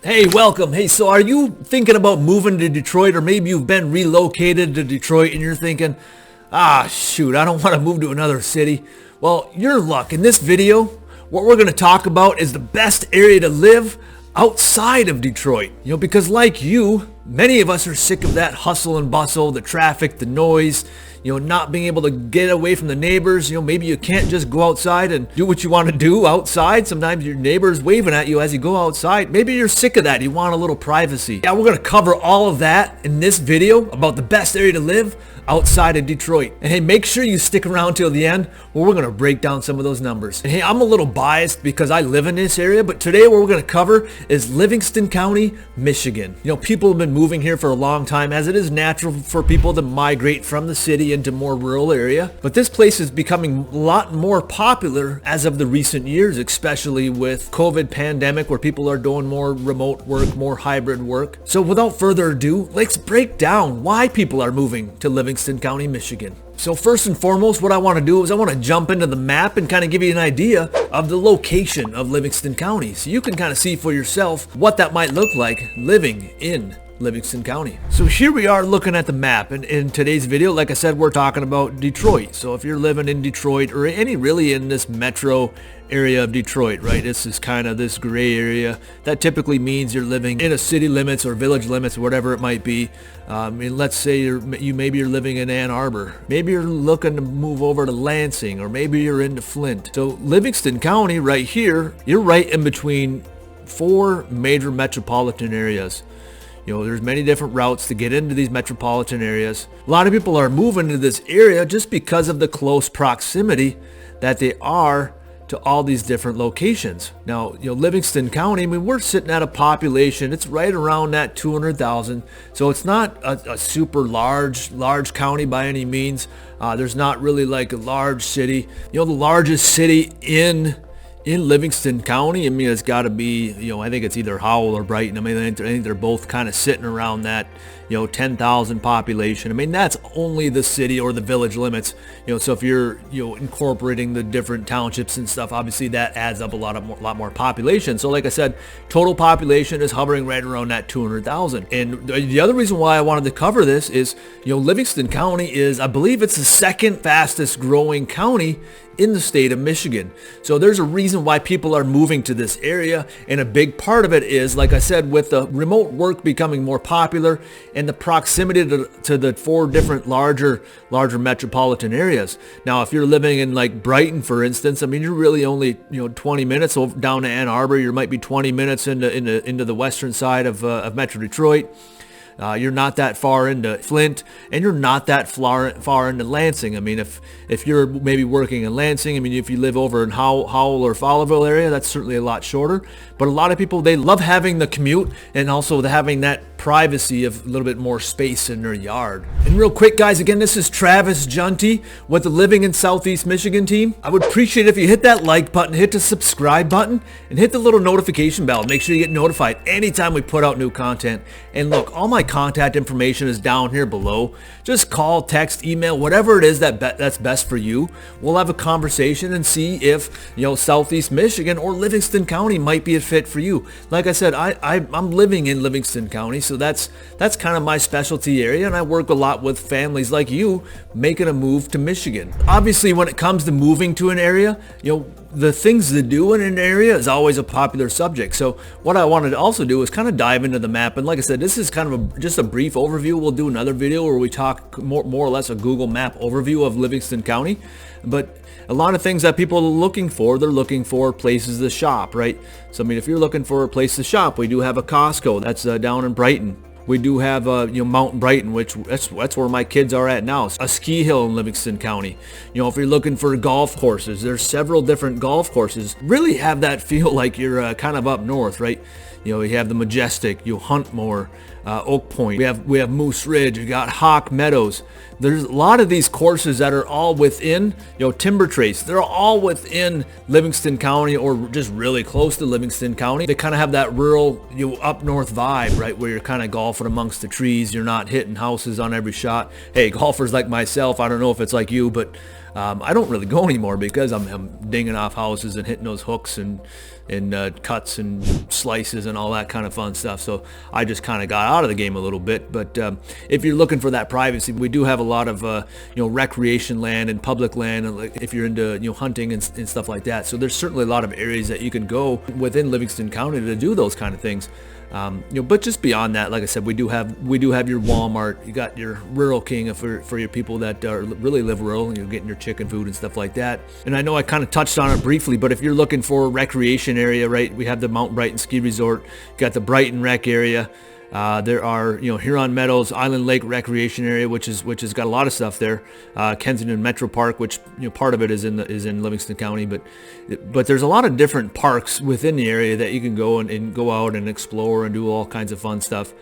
Hey, welcome. Hey, so are you thinking about moving to Detroit, or maybe you've been relocated to Detroit and you're thinking, shoot, I don't want to move to another city? Well, you're in luck. In this video, what we're going to talk about is the best area to live outside of Detroit. Because like you, many of us are sick of that hustle and bustle, the traffic, the noise, not being able to get away from the neighbors. Maybe you can't just go outside and do what you want to do outside. Sometimes your neighbor's waving at you as you go outside. Maybe you're sick of that. You want a little privacy. Yeah, we're going to cover all of that in this video about the best area to live outside of Detroit. And hey, make sure you stick around till the end where we're going to break down some of those numbers. And hey, I'm a little biased because I live in this area, but today what we're going to cover is Livingston County, Michigan. People have been moving here for a long time, as it is natural for people to migrate from the city into more rural area. But this place is becoming a lot more popular as of the recent years, especially with COVID pandemic, where people are doing more remote work, more hybrid work. So without further ado, let's break down why people are moving to Livingston County, Michigan. So first and foremost, what I want to do is I want to jump into the map and kind of give you an idea of the location of Livingston County, so you can kind of see for yourself what that might look like living in Livingston County. So here we are looking at the map, and in today's video, like I said, we're talking about Detroit. So if you're living in Detroit, or really in this metro area of Detroit, right, this is kind of this gray area. That typically means you're living in a city limits or village limits, whatever it might be. Let's say maybe you're living in Ann Arbor. Maybe you're looking to move over to Lansing, or maybe you're into Flint. So Livingston County right here, you're right in between four major metropolitan areas. There's many different routes to get into these metropolitan areas. A lot of people are moving to this area just because of the close proximity that they are to all these different locations. Now, Livingston County, we're sitting at a population, it's right around that 200,000. So it's not a super large county by any means. There's not really like a large city. The largest city in Livingston County, it's got to be, I think it's either Howell or Brighton. I think they're both kind of sitting around that, 10,000 population. That's only the city or the village limits. So if you're, incorporating the different townships and stuff, obviously that adds up a lot more population. So like I said, total population is hovering right around that 200,000. And the other reason why I wanted to cover this is, Livingston County is, I believe it's the second fastest growing county in the state of Michigan. So there's a reason why people are moving to this area, and a big part of it is, like I said, with the remote work becoming more popular and the proximity to the four different larger metropolitan areas. Now, if you're living in like Brighton, for instance, you're really only 20 minutes down to Ann Arbor. You might be 20 minutes into the western side of Metro Detroit. You're not that far into Flint, and you're not that far into Lansing. If you're maybe working in Lansing, if you live over in Howell or Fowlerville area, that's certainly a lot shorter. But a lot of people, they love having the commute and also having that privacy of a little bit more space in their yard. And real quick, guys, again, this is Travis Juntti with the Living in Southeast Michigan team. I would appreciate if you hit that like button, hit the subscribe button, and hit the little notification bell. Make sure you get notified anytime we put out new content. And look, all my contact information is down here below. Just call, text, email, whatever it is that's best for you. We'll have a conversation and see if Southeast Michigan or Livingston County might be a fit for you. Like I said, I'm living in Livingston County, so that's kind of my specialty area, and I work a lot with families like you making a move to Michigan. Obviously, when it comes to moving to an area, the things to do in an area is always a popular subject. So what I wanted to also do is kind of dive into the map. And like I said, this is kind of just a brief overview. We'll do another video where we talk more or less a Google map overview of Livingston County. But a lot of things that people are looking for, they're looking for places to shop, right? So if you're looking for a place to shop, we do have a Costco that's down in Brighton. We do have Mount Brighton, which that's where my kids are at now. A ski hill in Livingston County. If you're looking for golf courses, there's several different golf courses. Really have that feel like you're kind of up north, right? You have the Majestic, Huntmore, Oak Point. We have Moose Ridge. You got Hawk Meadows. There's a lot of these courses that are all within, Timber Trace. They're all within Livingston County, or just really close to Livingston County. They kind of have that rural, up north vibe, right, where you're kind of golfing amongst the trees. You're not hitting houses on every shot. Hey, golfers like myself, I don't know if it's like you, but I don't really go anymore because I'm dinging off houses and hitting those hooks and cuts and slices and all that kind of fun stuff. So I just kind of got out of the game a little bit. But if you're looking for that privacy, we do have a lot of recreation land and public land, and if you're into hunting and stuff like that. So there's certainly a lot of areas that you can go within Livingston County to do those kind of things. But just beyond that, like I said, we do have your Walmart. You got your Rural King for your people that really live rural, and you're getting your chicken food and stuff like that. And I know I kind of touched on it briefly, but if you're looking for a recreation area, right, we have the Mount Brighton Ski Resort. You got the Brighton Rec area. There are, Huron Meadows, Island Lake Recreation Area, which has got a lot of stuff there. Kensington Metro Park, which part of it is in Livingston County, but there's a lot of different parks within the area that you can go and go out and explore and do all kinds of fun stuff.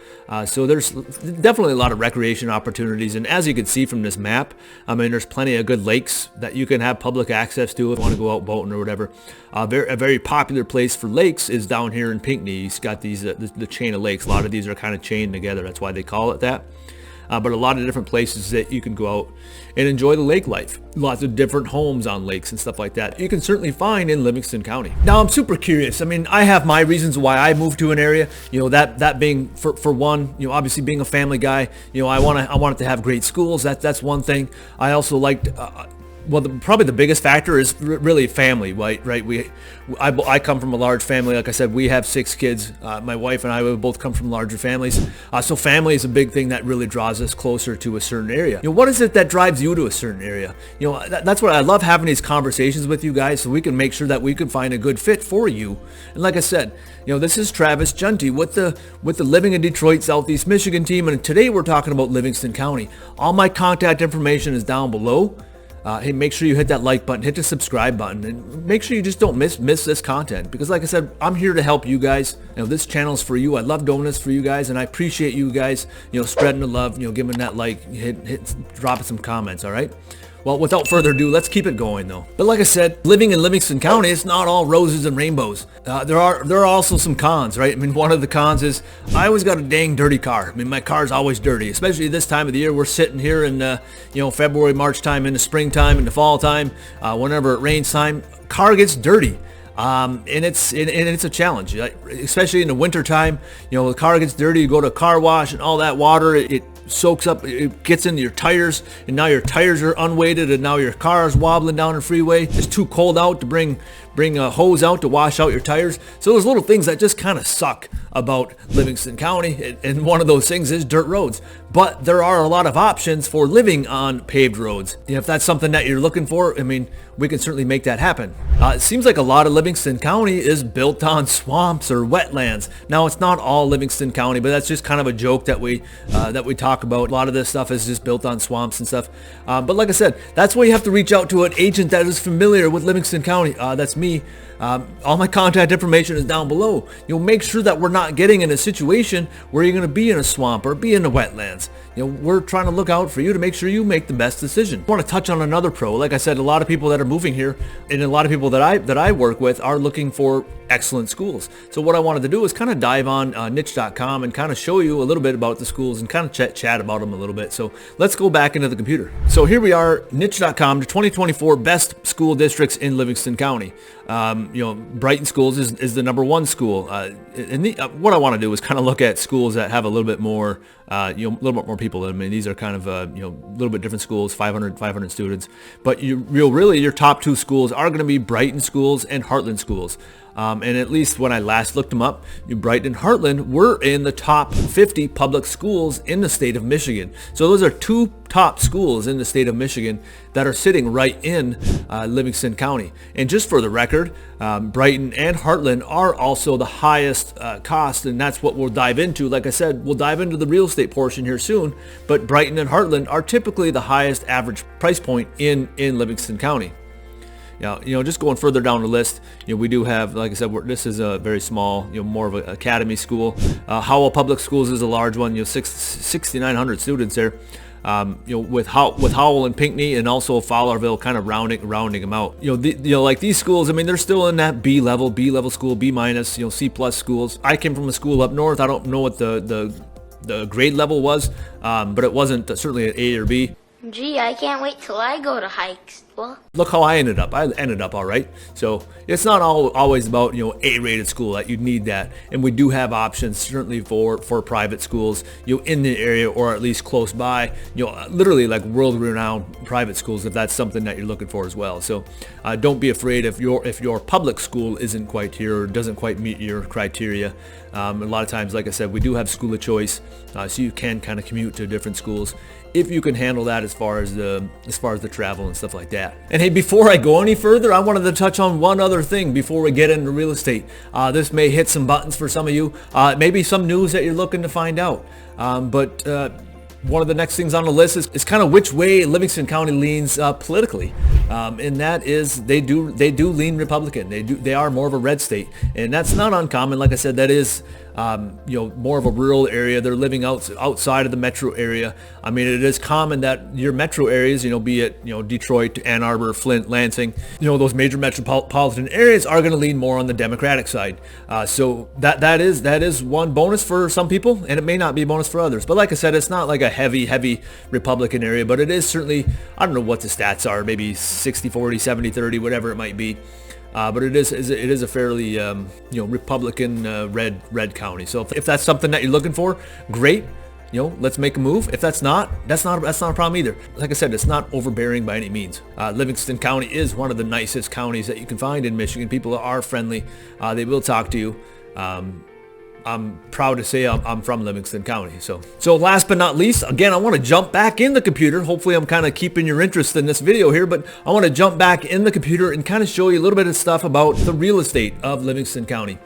So there's definitely a lot of recreation opportunities, and as you can see from this map, I mean, there's plenty of good lakes that you can have public access to if you want to go out boating or whatever. A very popular place for lakes is down here in Pinckney. You've got these the chain of lakes. A lot of these are kind of chained together. That's why they call it that. But a lot of different places that you can go out and enjoy the lake life. Lots of different homes on lakes and stuff like that you can certainly find in Livingston County. Now, I'm super curious. I mean, I have my reasons why I moved to an area. That being for one, obviously being a family guy. I want it to have great schools. That's one thing. I also liked. Probably the biggest factor is really family, right? I come from a large family. Like I said, we have 6 kids. My wife and I would both come from larger families. So family is a big thing that really draws us closer to a certain area. What is it that drives you to a certain area? That's what I love, having these conversations with you guys, so we can make sure that we can find a good fit for you. And like I said, this is Travis Juntti with the Living in Detroit, Southeast Michigan team, and today we're talking about Livingston County. All my contact information is down below. Hey, make sure you hit that like button, hit the subscribe button, and make sure you just don't miss this content, because like I said, I'm here to help you guys. This channel's for you. I love doing this for you guys, and I appreciate you guys, spreading the love, giving that like, dropping some comments, all right? Well, without further ado, let's keep it going though. But like I said, living in Livingston County, it's not all roses and rainbows. There are also some cons, right? I mean, one of the cons is I always got a dang dirty car. I mean, my car's always dirty, especially this time of the year. We're sitting here in February, March time, in the springtime, in the fall time, whenever it rains time, car gets dirty. And it's a challenge, especially in the winter time. The car gets dirty. You go to a car wash, and all that water it soaks up, it gets into your tires, and now your tires are unweighted, and now your car is wobbling down the freeway. It's too cold out to bring a hose out to wash out your tires. So those little things that just kind of suck about Livingston County, and one of those things is dirt roads. But there are a lot of options for living on paved roads. If that's something that you're looking for, I mean, we can certainly make that happen. It seems like a lot of Livingston County is built on swamps or wetlands. Now, it's not all Livingston County, but that's just kind of a joke that we talk about. A lot of this stuff is just built on swamps and stuff. But like I said, that's why you have to reach out to an agent that is familiar with Livingston County. That's me. All my contact information is down below. Make sure that we're not getting in a situation where you're going to be in a swamp or be in the wetlands. We're trying to look out for you to make sure you make the best decision. I want to touch on another pro. Like I said, a lot of people that are moving here, and a lot of people that I work with, are looking for excellent schools. So what I wanted to do is kind of dive on niche.com and kind of show you a little bit about the schools and kind of chat about them a little bit. So let's go back into the computer. So here we are, niche.com, the 2024 best school districts in Livingston County. Brighton Schools is the #1 school. What I want to do is kind of look at schools that have a little bit more, a little bit more people. I mean, these are kind of, a little bit different schools, 500 students. But really your top 2 schools are going to be Brighton Schools and Heartland Schools. And at least when I last looked them up, Brighton and Heartland were in the top 50 public schools in the state of Michigan. So those are 2 top schools in the state of Michigan that are sitting right in Livingston County. And just for the record, Brighton and Heartland are also the highest cost, and that's what we'll dive into. Like I said, we'll dive into the real estate portion here soon, but Brighton and Heartland are typically the highest average price point in Livingston County. Now, just going further down the list, we do have, like I said, this is a very small, more of an academy school. Howell Public Schools is a large one, 6,900 students there. With Howell and Pinckney, and also Fowlerville, kind of rounding them out. Like these schools, I mean, they're still in that B level school, B minus, C plus schools. I came from a school up north. I don't know what the grade level was, but it wasn't certainly an A or B. Gee, I can't wait till I go to hikes. Look how I ended up. I ended up all right. So it's not always about, A-rated school that you need that. And we do have options certainly for private schools, in the area or at least close by, literally like world-renowned private schools if that's something that you're looking for as well. So don't be afraid if your public school isn't quite here or doesn't quite meet your criteria. A lot of times, like I said, we do have school of choice, so you can kind of commute to different schools if you can handle that as far as the travel and stuff like that. And hey, before I go any further, I wanted to touch on one other thing before we get into real estate. This may hit some buttons for some of you, maybe some news that you're looking to find out. But one of the next things on the list is kind of which way Livingston County leans politically, and that is they do lean Republican. They are more of a red state, and that's not uncommon. Like I said, that is more of a rural area. They're living outside of the metro area. I mean, it is common that your metro areas, be it Detroit, Ann Arbor, Flint, Lansing, those major metropolitan areas are going to lean more on the Democratic side. So that is one bonus for some people, and it may not be a bonus for others. But like I said, it's not like a heavy Republican area, but it is certainly, I don't know what the stats are, maybe 60-40, 70-30, whatever it might be. But it is a fairly Republican red county. So if that's something that you're looking for, great. Let's make a move. If that's not a problem either. Like I said, it's not overbearing by any means. Livingston County is one of the nicest counties that you can find in Michigan. People are friendly. They will talk to you. I'm proud to say I'm from Livingston County. So last but not least, again, I want to jump back in the computer. Hopefully I'm kind of keeping your interest in this video here, but I want to jump back in the computer and kind of show you a little bit of stuff about the real estate of Livingston County.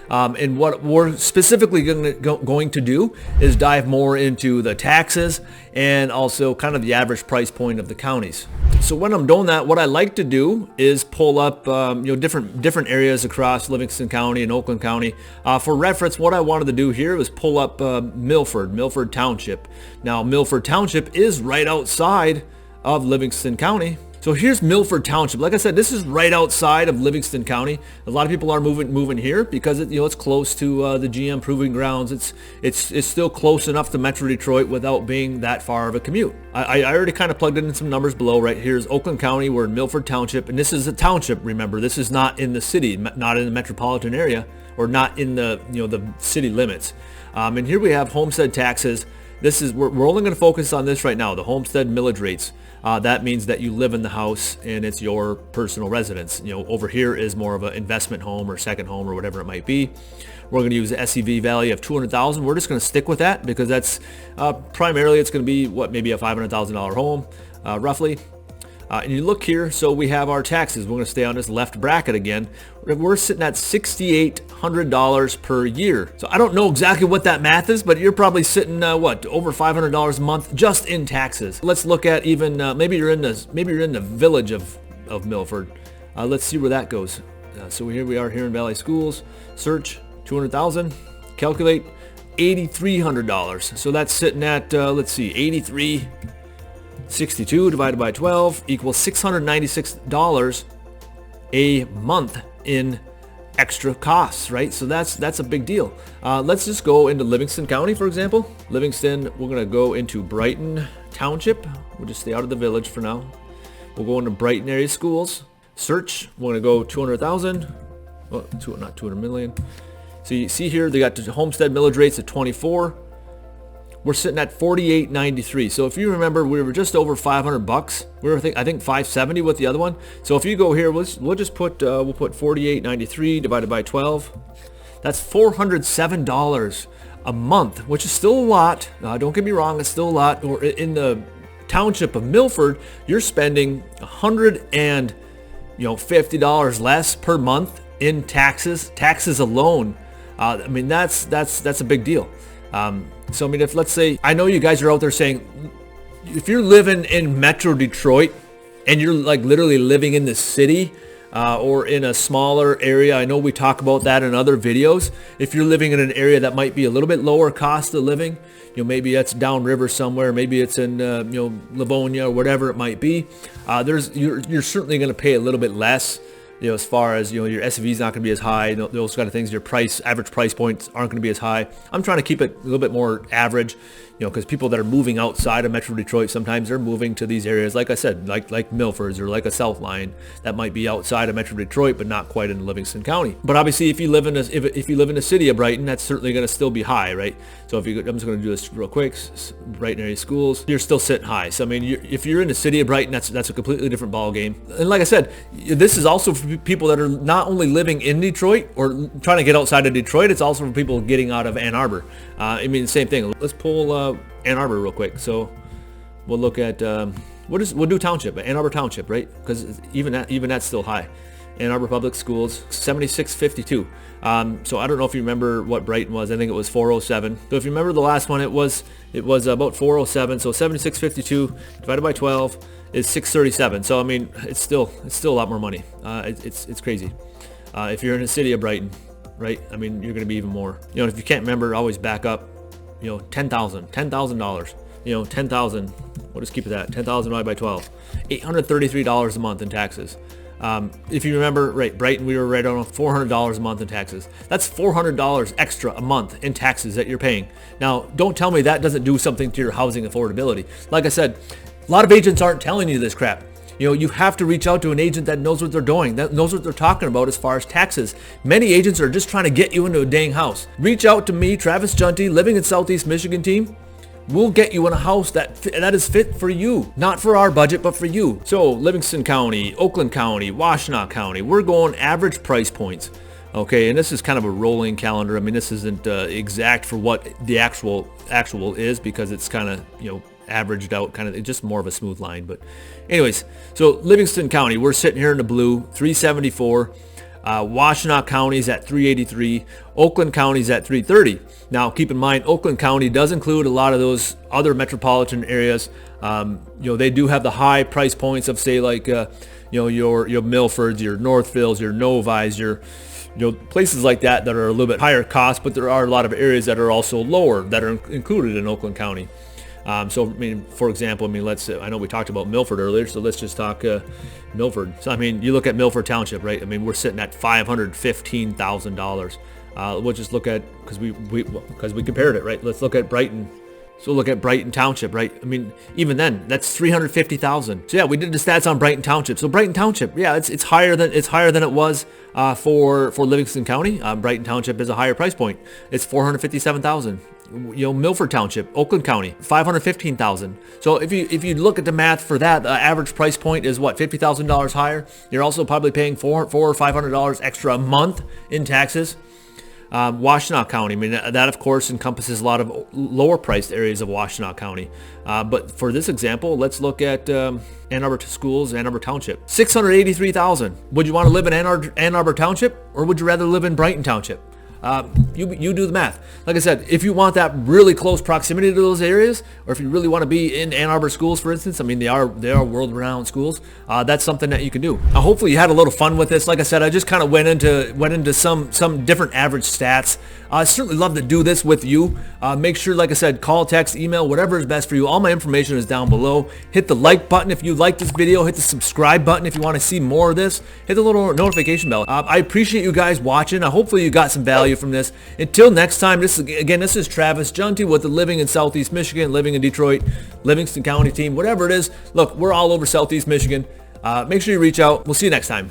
And what we're specifically going to do is dive more into the taxes and also kind of the average price point of the counties. So when I'm doing that, what I like to do is pull up different areas across Livingston County and Oakland County. For reference, what I wanted to do here was pull up Milford Township. Now Milford Township is right outside of Livingston County. So here's Milford Township. Like I said, this is right outside of Livingston County. A lot of people are moving here because it's close to the GM Proving Grounds. It's still close enough to Metro Detroit without being that far of a commute. I already kind of plugged in some numbers below. Right here's Oakland County. We're in Milford Township, and this is a township. Remember, this is not in the city, not in the metropolitan area, or not in the the city limits. And here we have homestead taxes. We're only going to focus on this right now, the homestead millage rates. That means that you live in the house and it's your personal residence. Over here is more of an investment home or second home or whatever it might be. We're going to use the SEV value of $200,000. We're just going to stick with that because that's primarily it's going to be maybe a $500,000 home, roughly. And you look here, so we have our taxes. We're going to stay on this left bracket again. We're sitting at $6,800 per year. So I don't know exactly what that math is, but you're probably sitting over $500 a month just in taxes. Let's look at even maybe you're in the village of Milford. Let's see where that goes. So here we are here in Valley Schools. Search 200,000. Calculate $8,300. So that's sitting at let's see, 63 divided by 12 equals $696 a month in extra costs, right? So that's a big deal. Let's just go into Livingston County, for example. Livingston, we're going to go into Brighton Township. We'll just stay out of the village for now. We'll go into Brighton area schools. Search, we're going to go 200,000. Well, not 200 million. So you see here, they got the homestead millage rates at 24. We're sitting at $48.93. So if you remember, we were just over $500. We were I think $570 with the other one. So if you go here, we'll just put we'll put $48.93 divided by 12. That's $407 a month, which is still a lot. Don't get me wrong, it's still a lot. Or in the township of Milford, you're spending $150 less per month in taxes alone. I mean that's a big deal. So I mean, if let's say, I know you guys are out there saying, if you're living in Metro Detroit and you're like literally living in the city or in a smaller area, I know we talk about that in other videos. If you're living in an area that might be a little bit lower cost of living, maybe that's downriver somewhere, maybe it's in Livonia or whatever it might be. You're certainly going to pay a little bit less as far as, your SUV is not going to be as high, those kind of things. Your average price points aren't going to be as high. I'm trying to keep it a little bit more average, because people that are moving outside of Metro Detroit, sometimes they're moving to these areas, like I said, like Milford's or like a South Line that might be outside of Metro Detroit, but not quite in Livingston County. But obviously, if you live in the city of Brighton, that's certainly going to still be high, right? So I'm just going to do this real quick. Brighton area schools, you're still sitting high. So I mean, if you're in the city of Brighton, that's a completely different ball game. And like I said, this is also for people that are not only living in Detroit or trying to get outside of Detroit. It's also for people getting out of Ann Arbor. I mean, same thing. Let's pull Ann Arbor real quick. So we'll look at we'll do township, Ann Arbor Township, right? Because even that's still high. Ann Arbor Public Schools, 7652. So I don't know if you remember what Brighton was. I think it was 407. So if you remember the last one, it was about 407. So 7652 divided by 12 is 637. So I mean, it's still a lot more money. It's crazy. If you're in the city of Brighton, right? I mean, you're going to be even more. If you can't remember, always back up. $10,000. $10,000. We'll just keep it at 10,000 divided by 12. $833 a month in taxes. If you remember, right, Brighton, we were right around $400 a month in taxes. That's $400 extra a month in taxes that you're paying. Now, don't tell me that doesn't do something to your housing affordability. Like I said, a lot of agents aren't telling you this crap. You have to reach out to an agent that knows what they're doing, that knows what they're talking about as far as taxes. Many agents are just trying to get you into a dang house. Reach out to me, Travis Juntti, living in Southeast Michigan team. We'll get you in a house that is fit for you, not for our budget, but for you. So Livingston County, Oakland County, Washtenaw County, we're going average price points. Okay, and this is kind of a rolling calendar. I mean, this isn't exact for what the actual is, because it's kind of, averaged out, kind of just more of a smooth line. But anyways, so Livingston County, we're sitting here in the blue, 374. Washtenaw County's at 383. Oakland County's at 330. Now, keep in mind, Oakland County does include a lot of those other metropolitan areas. They do have the high price points of, say, like, your Milfords, your Northvilles, your Novis, your places like that are a little bit higher cost, but there are a lot of areas that are also lower that are included in Oakland County. So, I mean, for example, I know we talked about Milford earlier, so let's just talk Milford. So, I mean, you look at Milford Township, right? I mean, we're sitting at $515,000. We'll just look at, because we compared it, right? Let's look at Brighton. So look at Brighton Township, right? I mean, even then, that's $350,000. So yeah, we did the stats on Brighton Township. So Brighton Township, yeah, it's higher than it was for Livingston County. Brighton Township is a higher price point. It's $457,000. Milford Township, Oakland County, $515,000. So if you look at the math for that, the average price point is what, $50,000 higher. You're also probably paying $400 or $500 extra a month in taxes. Washtenaw County, I mean, that of course encompasses a lot of lower priced areas of Washtenaw County. But for this example, let's look at Ann Arbor Schools, Ann Arbor Township. $683,000. Would you want to live in Ann Arbor Township, or would you rather live in Brighton Township? You do the math. Like I said, if you want that really close proximity to those areas, or if you really want to be in Ann Arbor schools, for instance, I mean, they are world-renowned schools. That's something that you can do. Hopefully you had a little fun with this. Like I said, I just kind of went into some different average stats. I certainly love to do this with you. Make sure, like I said, call, text, email, whatever is best for you. All my information is down below. Hit the like button if you like this video. Hit the subscribe button if you want to see more of this. Hit the little notification bell. I appreciate you guys watching. Hopefully you got some value from this. Until next time, this is Travis Juntti with the Living in Southeast Michigan, Living in Detroit, Livingston County team, whatever it is. Look, we're all over Southeast Michigan. Make sure you reach out. We'll see you next time.